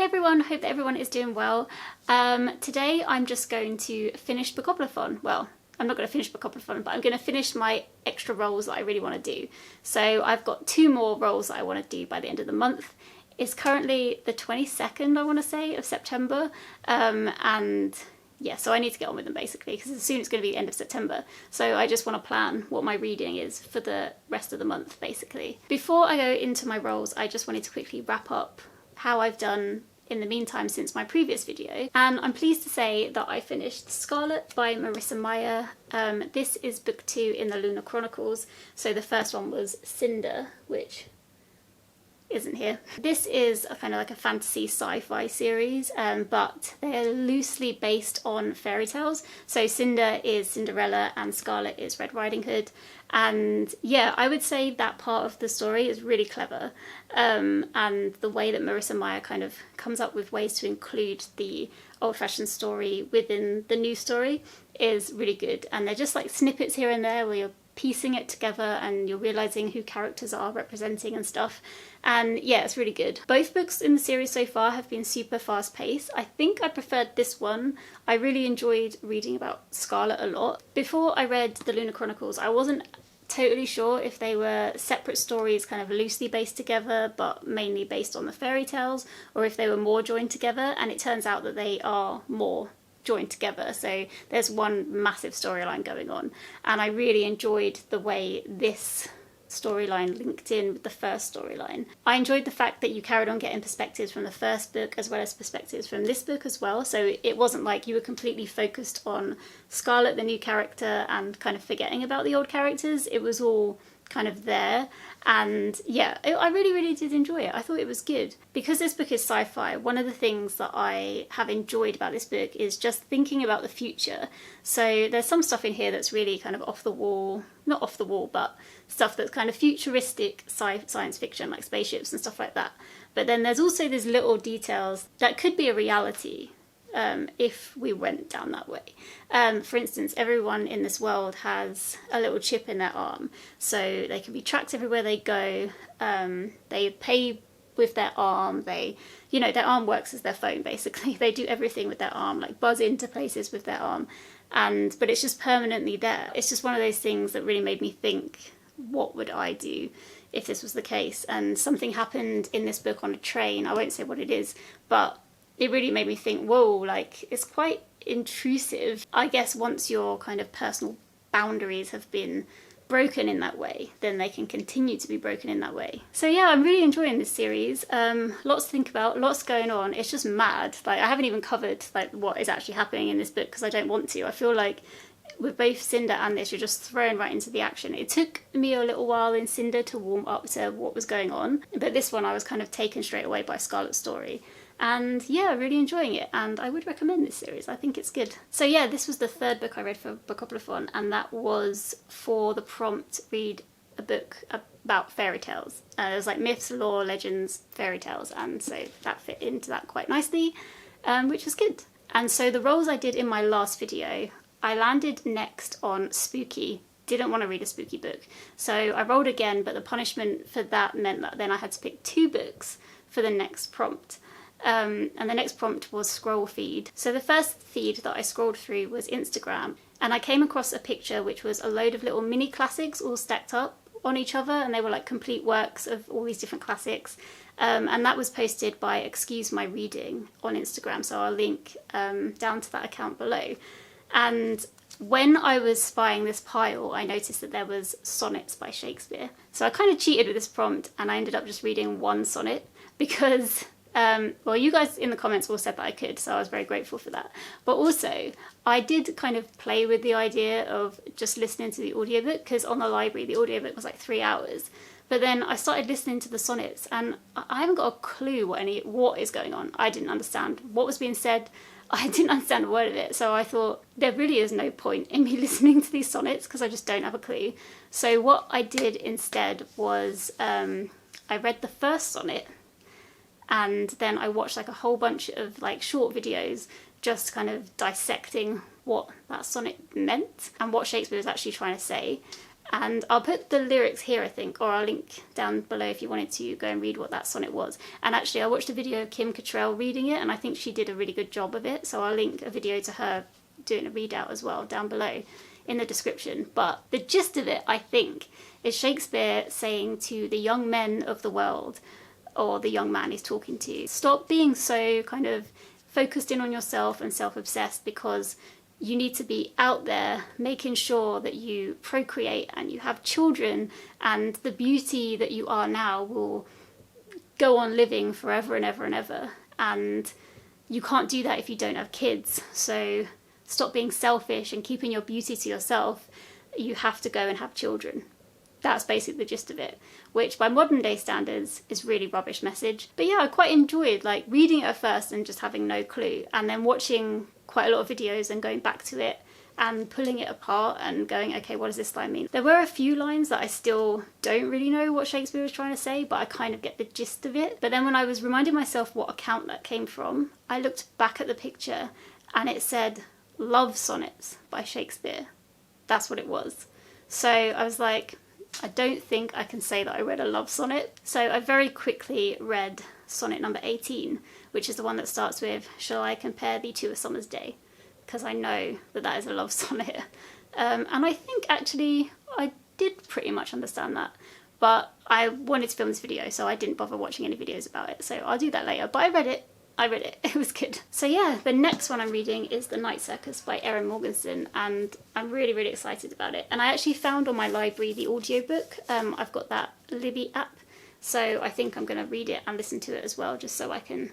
everyone, hope that everyone is doing well. Today I'm just going to finish Bookoplathon. Well, I'm not going to finish Bookoplathon, but I'm going to finish my extra roles that I really want to do. So I've got 2 more roles that I want to do by the end of the month. It's currently the 22nd, I want to say, of September, and yeah, so I need to get on with them basically, because soon it's going to be the end of September. So I just want to plan what my reading is for the rest of the month, basically. Before I go into my roles, I just wanted to quickly wrap up how I've done in the meantime since my previous video. And I'm pleased to say that I finished Scarlet by Marissa Meyer. This is book 2 in the Lunar Chronicles. So the first one was Cinder, which isn't here. This is a kind of like a fantasy sci-fi series, but they're loosely based on fairy tales. So Cinder is Cinderella and Scarlet is Red Riding Hood. And yeah, I would say that part of the story is really clever. And the way that Marissa Meyer kind of comes up with ways to include the old-fashioned story within the new story is really good. And they're just like snippets here and there where you're piecing it together and you're realising who characters are representing and stuff. And yeah, it's really good. Both books in the series so far have been super fast paced. I think I preferred this one. I really enjoyed reading about Scarlet a lot. Before I read the Lunar Chronicles, I wasn't totally sure if they were separate stories kind of loosely based together but mainly based on the fairy tales, or if they were more joined together, and it turns out that they are more joined together. So there's one massive storyline going on, and I really enjoyed the way this storyline linked in with the first storyline. I enjoyed the fact that you carried on getting perspectives from the first book as well as perspectives from this book as well, so it wasn't like you were completely focused on Scarlet, the new character, and kind of forgetting about the old characters. It was all kind of there. And yeah, I really did enjoy it. I thought it was good. Because this book is sci-fi, one of the things that I have enjoyed about this book is just thinking about the future. So there's some stuff in here that's really kind of off the wall, not off the wall, but stuff that's kind of futuristic science fiction, like spaceships and stuff like that. But then there's also these little details that could be a reality if we went down that way. For instance, everyone in this world has a little chip in their arm, so they can be tracked everywhere they go. They pay with their arm. Their arm works as their phone basically. They do everything with their arm, like buzz into places with their arm, but it's just permanently there. It's just one of those things that really made me think, what would I do if this was the case? And something happened in this book on a train. I won't say what it is, but it really made me think, whoa, like, it's quite intrusive. I guess once your kind of personal boundaries have been broken in that way, then they can continue to be broken in that way. So yeah, I'm really enjoying this series. Lots to think about, lots going on. It's just mad. Like, I haven't even covered like what is actually happening in this book because I don't want to. I feel like with both Cinder and this, you're just thrown right into the action. It took me a little while in Cinder to warm up to what was going on, but this one I was kind of taken straight away by Scarlet's story. And yeah, really enjoying it, and I would recommend this series. I think it's good. So yeah, this was the 3rd book I read for Bookoplathon, and that was for the prompt, read a book about fairy tales. It was like myths, lore, legends, fairy tales, and so that fit into that quite nicely, which was good. And so the roles I did in my last video, I landed next on spooky. Didn't want to read a spooky book, so I rolled again, but the punishment for that meant that then I had to pick 2 books for the next prompt. And the next prompt was scroll feed. So the first feed that I scrolled through was Instagram, and I came across a picture which was a load of little mini classics all stacked up on each other, and they were like complete works of all these different classics, and that was posted by Excuse My Reading on Instagram, so I'll link down to that account below. And when I was spying this pile, I noticed that there was sonnets by Shakespeare. So I kind of cheated with this prompt, and I ended up just reading 1 sonnet because well, you guys in the comments all said that I could, so I was very grateful for that. But also, I did kind of play with the idea of just listening to the audiobook, because on the library, the audiobook was like 3 hours. But then I started listening to the sonnets, and I haven't got a clue what is going on. I didn't understand what was being said. I didn't understand a word of it, so I thought there really is no point in me listening to these sonnets because I just don't have a clue. So what I did instead was I read the first sonnet, and then I watched like a whole bunch of like short videos just kind of dissecting what that sonnet meant and what Shakespeare was actually trying to say. And I'll put the lyrics here, I think, or I'll link down below if you wanted to go and read what that sonnet was. And actually, I watched a video of Kim Cattrall reading it, and I think she did a really good job of it. So I'll link a video to her doing a readout as well down below in the description. But the gist of it, I think, is Shakespeare saying to the young men of the world, or the young man he's talking to, stop being so kind of focused in on yourself and self-obsessed, because you need to be out there making sure that you procreate and you have children, and the beauty that you are now will go on living forever and ever and ever. And you can't do that if you don't have kids. So stop being selfish and keeping your beauty to yourself. You have to go and have children. That's basically the gist of it, which by modern day standards is really rubbish message. But yeah, I quite enjoyed like reading it at first and just having no clue, and then watching quite a lot of videos and going back to it and pulling it apart and going, okay, what does this line mean? There were a few lines that I still don't really know what Shakespeare was trying to say, but I kind of get the gist of it. But then when I was reminding myself what account that came from, I looked back at the picture and it said Love Sonnets by Shakespeare. That's what it was. So I was like, I don't think I can say that I read a love sonnet. So I very quickly read sonnet number 18, which is the one that starts with, shall I compare thee to a summer's day? Because I know that that is a love sonnet. And I think actually I did pretty much understand that. But I wanted to film this video, so I didn't bother watching any videos about it. So I'll do that later. But I read it. It was good. So yeah, the next one I'm reading is The Night Circus by Erin Morgenstern, and I'm really, really excited about it. And I actually found on my library the audiobook. I've got that Libby app, so I think I'm going to read it and listen to it as well, just so I can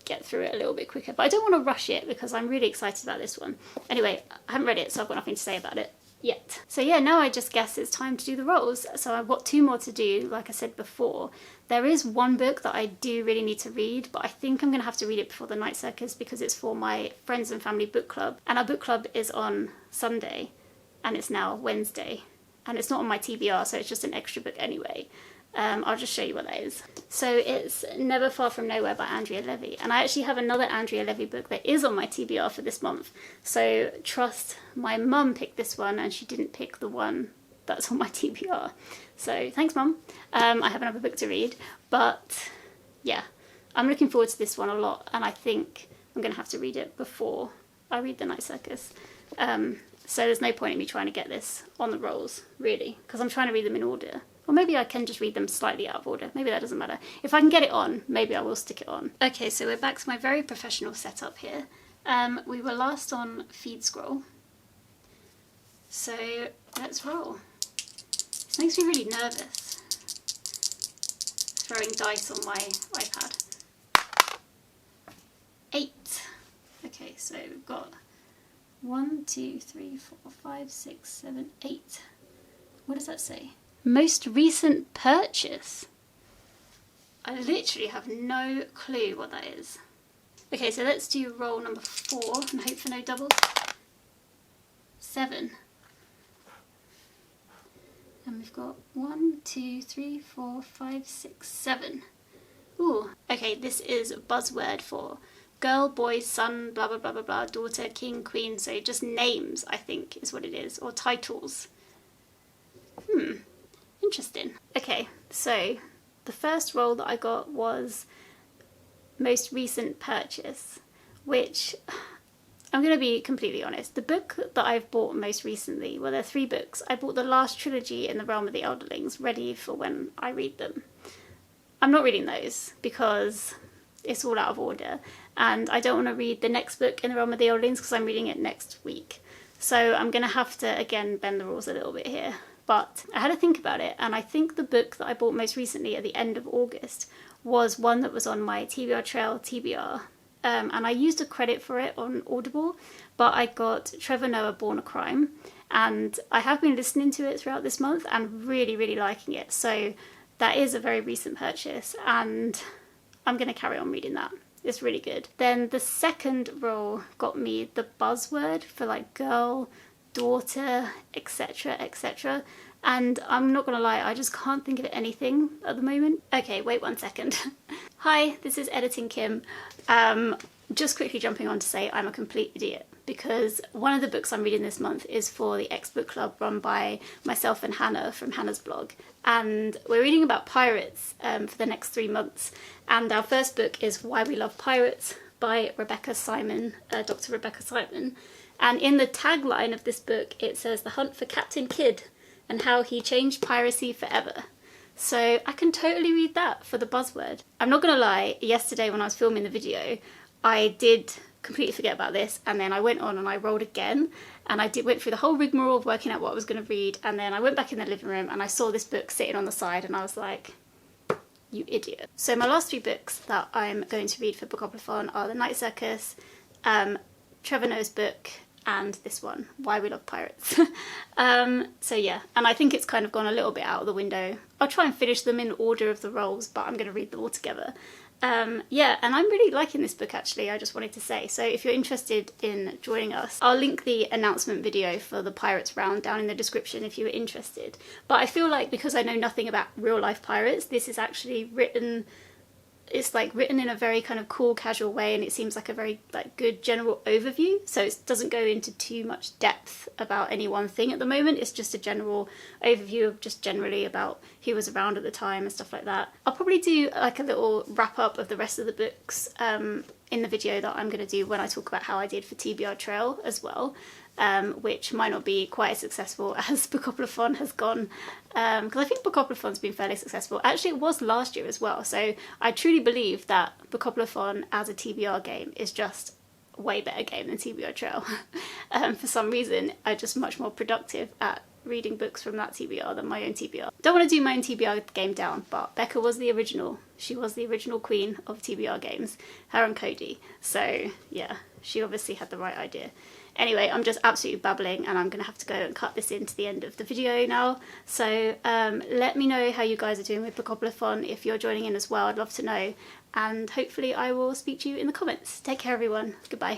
get through it a little bit quicker. But I don't want to rush it because I'm really excited about this one. Anyway, I haven't read it, so I've got nothing to say about it yet. So yeah, now I just guess it's time to do the rolls. So I've got 2 more to do, like I said before. There is one book that I do really need to read, but I think I'm going to have to read it before the Night Circus because it's for my friends and family book club. And our book club is on Sunday, and it's now Wednesday. And it's not on my TBR, so it's just an extra book anyway. I'll just show you what that is. So it's Never Far From Nowhere by Andrea Levy. And I actually have another Andrea Levy book that is on my TBR for this month. So trust my mum picked this one and she didn't pick the one that's on my TBR. So thanks, Mum. I have another book to read. But yeah, I'm looking forward to this one a lot. And I think I'm going to have to read it before I read The Night Circus. So there's no point in me trying to get this on the rolls, really, because I'm trying to read them in order. Or maybe I can just read them slightly out of order. Maybe that doesn't matter. If I can get it on, maybe I will stick it on. Okay, so we're back to my very professional setup here. We were last on feed scroll. So let's roll. This makes me really nervous. Throwing dice on my iPad. 8. Okay, so we've got 1, 2, 3, 4, 5, 6, 7, 8. What does that say? Most recent purchase. I literally have no clue what that is. Okay, so let's do roll number 4 and hope for no doubles. 7. And we've got 1, 2, 3, 4, 5, 6, 7. Ooh, okay, this is Buzzword for girl, boy, son, blah, blah, blah, blah, blah, daughter, king, queen. So just names, I think, is what it is, or titles. Interesting. Okay, so the first roll that I got was most recent purchase, which I'm going to be completely honest. The book that I've bought most recently, well, there are 3 books. I bought the last trilogy in the Realm of the Elderlings, ready for when I read them. I'm not reading those because it's all out of order, and I don't want to read the next book in the Realm of the Elderlings because I'm reading it next week. So I'm going to have to, again, bend the rules a little bit here. But I had to think about it, and I think the book that I bought most recently at the end of August was one that was on my TBR Trail TBR. And I used a credit for it on Audible, but I got Trevor Noah Born a Crime, and I have been listening to it throughout this month and really, really liking it. So that is a very recent purchase, and I'm going to carry on reading that. It's really good. Then the second roll got me the Buzzword for like girl, daughter, etc, etc, and I'm not gonna lie, I just can't think of anything at the moment. Okay, wait 1 second. Hi, this is Editing Kim. Just quickly jumping on to say I'm a complete idiot because one of the books I'm reading this month is for the X Book Club run by myself and Hannah from Hannah's blog. And we're reading about pirates for the next 3 months. And our first book is Why We Love Pirates by Rebecca Simon, Dr. Rebecca Simon. And in the tagline of this book, it says, "The Hunt for Captain Kidd and How He Changed Piracy Forever." So I can totally read that for the Buzzword. I'm not going to lie, yesterday when I was filming the video, I did completely forget about this, and then I went on and I rolled again, and I went through the whole rigmarole of working out what I was going to read, and then I went back in the living room and I saw this book sitting on the side, and I was like, you idiot. So my last 3 books that I'm going to read for Bookoplathon are The Night Circus, Trevor Noah's book, and this one, Why We Love Pirates. So yeah, and I think it's kind of gone a little bit out of the window. I'll try and finish them in order of the roles, but I'm going to read them all together. Yeah, and I'm really liking this book actually, I just wanted to say. So if you're interested in joining us, I'll link the announcement video for the Pirates round down in the description if you were interested. But I feel like because I know nothing about real life pirates, this is actually written, it's like written in a very kind of cool, casual way, and it seems like a very like good general overview. So it doesn't go into too much depth about any one thing at the moment. It's just a general overview of just generally about who was around at the time and stuff like that. I'll probably do like a little wrap up of the rest of the books in the video that I'm going to do when I talk about how I did for TBR Trail as well. Which might not be quite as successful as Bookoplathon has gone, because I think Bookoplathon's been fairly successful. Actually, it was last year as well, so I truly believe that Bookoplathon as a TBR game is just a way better game than TBR Trail. For some reason, I'm just much more productive at reading books from that TBR than my own TBR. Don't want to do my own TBR game down, but Becca was the original. She was the original queen of TBR games, her and Cody. So yeah, she obviously had the right idea. Anyway, I'm just absolutely babbling, and I'm going to have to go and cut this into the end of the video now. So let me know how you guys are doing with Bookoplathon. If you're joining in as well, I'd love to know. And hopefully I will speak to you in the comments. Take care, everyone. Goodbye.